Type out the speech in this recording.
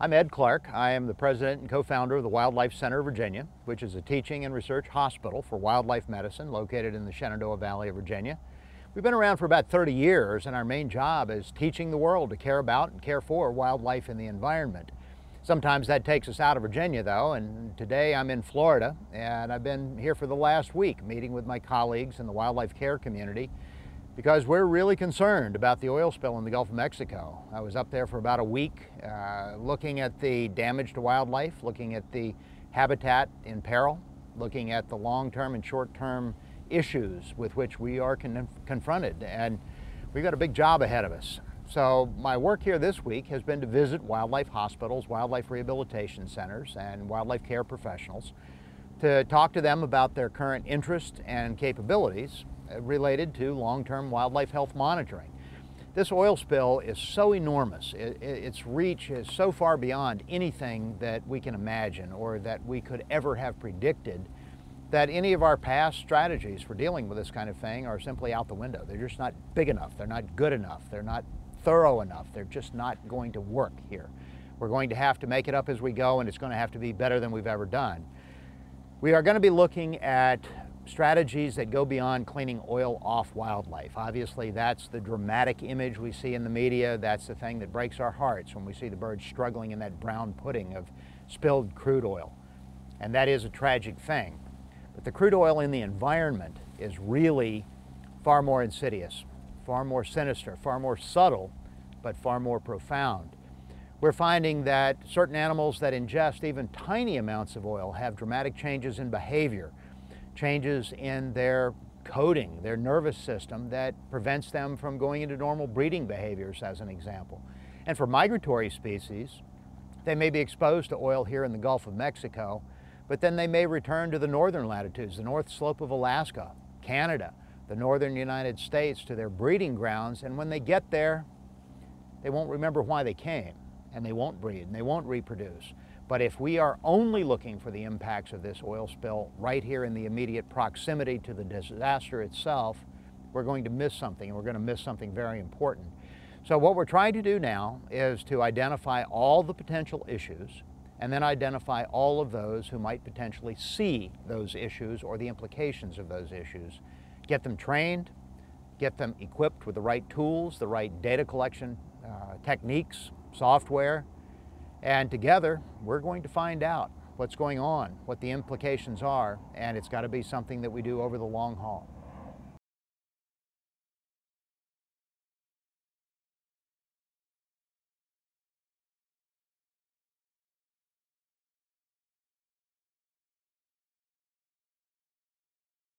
I'm Ed Clark. I am the president and co-founder of the Wildlife Center of Virginia, which is a teaching and research hospital for wildlife medicine located in the Shenandoah Valley of Virginia. We've been around for about 30 years, and our main job is teaching the world to care about and care for wildlife and the environment. Sometimes that takes us out of Virginia, though, and today I'm in Florida, and I've been here for the last week meeting with my colleagues in the wildlife care community because we're really concerned about the oil spill in the Gulf of Mexico. I was up there for about a week looking at the damage to wildlife, looking at the habitat in peril, looking at the long-term and short-term issues with which we are confronted, and we've got a big job ahead of us. So my work here this week has been to visit wildlife hospitals, wildlife rehabilitation centers, and wildlife care professionals to talk to them about their current interest and capabilities related to long-term wildlife health monitoring. This oil spill is so enormous, its reach is so far beyond anything that we can imagine or that we could ever have predicted, that any of our past strategies for dealing with this kind of thing are simply out the window. They're just not big enough, they're not good enough, they're not thorough enough, they're just not going to work here. We're going to have to make it up as we go, and it's going to have to be better than we've ever done. We are going to be looking at strategies that go beyond cleaning oil off wildlife. Obviously, that's the dramatic image we see in the media. That's the thing that breaks our hearts when we see the birds struggling in that brown pudding of spilled crude oil. And that is a tragic thing. But the crude oil in the environment is really far more insidious, far more sinister, far more subtle, but far more profound. We're finding that certain animals that ingest even tiny amounts of oil have dramatic changes in behavior, changes in their coding, their nervous system, that prevents them from going into normal breeding behaviors, as an example. And for migratory species, they may be exposed to oil here in the Gulf of Mexico, but then they may return to the northern latitudes, the North Slope of Alaska, Canada, the northern United States, to their breeding grounds, and when they get there, they won't remember why they came, and they won't breed, and they won't reproduce. But if we are only looking for the impacts of this oil spill right here in the immediate proximity to the disaster itself, we're going to miss something, and we're going to miss something very important. So what we're trying to do now is to identify all the potential issues, and then identify all of those who might potentially see those issues or the implications of those issues. Get them trained, get them equipped with the right tools, the right data collection techniques, software, and together we're going to find out what's going on, what the implications are, and it's got to be something that we do over the long haul.